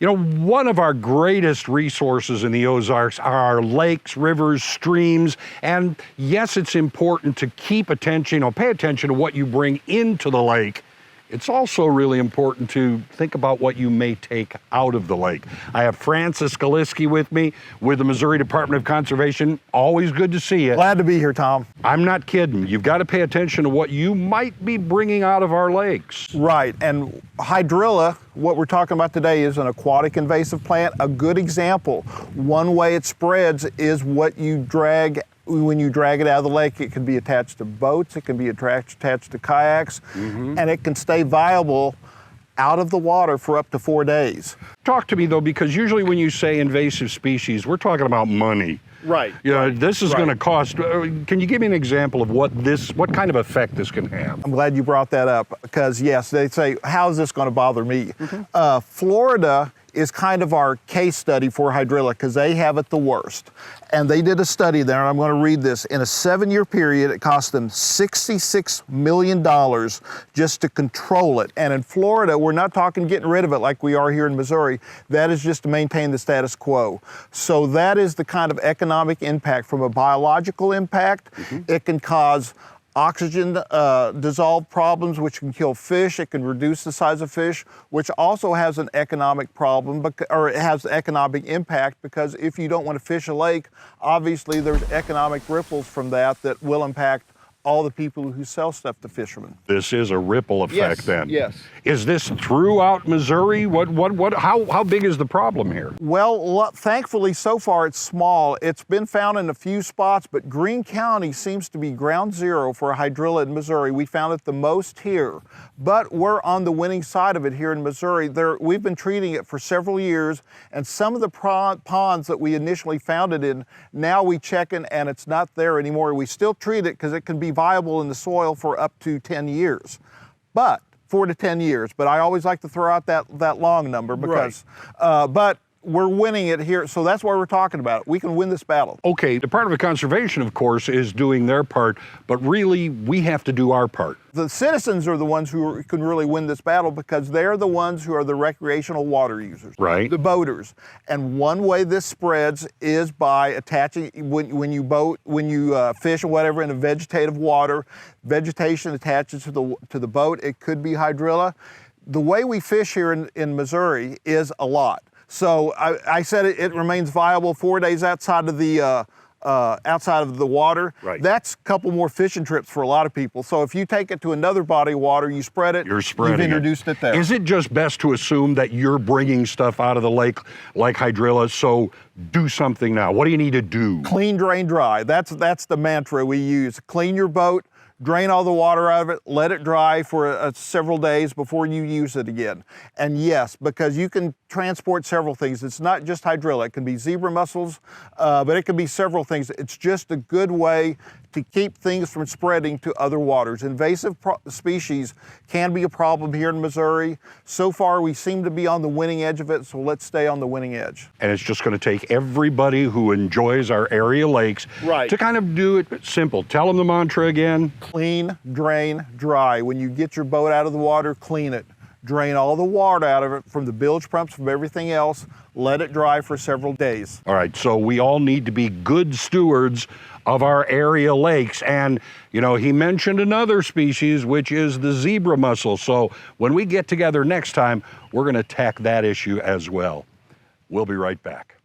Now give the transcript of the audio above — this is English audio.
You know, one of our greatest resources in the Ozarks are our lakes, rivers, streams, and yes, it's important to keep attention, or pay attention to what you bring into the lake. It's also really important to think about what you may take out of the lake. I have Francis Galiski with me with the Missouri Department of Conservation. Always good to see you. Glad to be here, Tom. I'm not kidding. You've got to pay attention to what you might be bringing out of our lakes. Right, and Hydrilla, what we're talking about today, is an aquatic invasive plant. A good example. One way it spreads is what you drag. When you drag it out of the lake, it can be attached to boats, it can be attached to kayaks, and it can stay viable out of the water for up to 4 days. Talk to me though, because usually when you say invasive species, we're talking about money. Right. You know, this is Right. going to cost. Can you give me an example of what kind of effect this can have? I'm glad you brought that up, because yes, they say, how's this going to bother me? Florida is kind of our case study for Hydrilla, because they have it the worst. And they did a study there, and I'm going to read this. In a 7-year period, it cost them $66 million just to control it. And in Florida, we're not talking getting rid of it like we are here in Missouri. That is just to maintain the status quo. So that is the kind of economic impact. From a biological impact, it can cause oxygen dissolved problems, which can kill fish. It can reduce the size of fish, which also has an economic problem, or it has economic impact, because if you don't want to fish a lake, obviously there's economic ripples from that will impact all the people who sell stuff to fishermen. This is a ripple effect then. Yes. Is this throughout Missouri? How big is the problem here? Well, thankfully, so far it's small. It's been found in a few spots, but Greene County seems to be ground zero for Hydrilla in Missouri. We found it the most here, but we're on the winning side of it here in Missouri. We've been treating it for several years, and some of the ponds that we initially found it in, now we check in and it's not there anymore. We still treat it because it can be viable in the soil for up to 10 years, but 4 to 10 years. But I always like to throw out that long number, because, but we're winning it here. So that's why we're talking about it. We can win this battle. Okay, Department of Conservation, of course, is doing their part, but really we have to do our part. The citizens are the ones who can really win this battle, because they're the ones who are the recreational water users, right? The boaters. And one way this spreads is by attaching, when you fish or whatever in a vegetative water, vegetation attaches to the boat. It could be Hydrilla. The way we fish here in Missouri is a lot. So I said it remains viable 4 days outside of the water. Right. That's a couple more fishing trips for a lot of people. So if you take it to another body of water, you spread it, you've introduced it there. Is it just best to assume that you're bringing stuff out of the lake like Hydrilla, so do something now? What do you need to do? Clean, drain, dry. That's the mantra we use. Clean your boat, drain all the water out of it, let it dry for several days before you use it again. And yes, because you can transport several things. It's not just Hydrilla. It can be zebra mussels, but it can be several things. It's just a good way to keep things from spreading to other waters. Invasive species can be a problem here in Missouri. So far, we seem to be on the winning edge of it, so let's stay on the winning edge. And it's just going to take everybody who enjoys our area lakes to kind of do it simple. Tell them the mantra again. Clean, drain, dry. When you get your boat out of the water, clean it. Drain all the water out of it, from the bilge pumps, from everything else. Let it dry for several days. All right, so we all need to be good stewards of our area lakes. And, you know, he mentioned another species, which is the zebra mussel. So when we get together next time, we're going to tackle that issue as well. We'll be right back.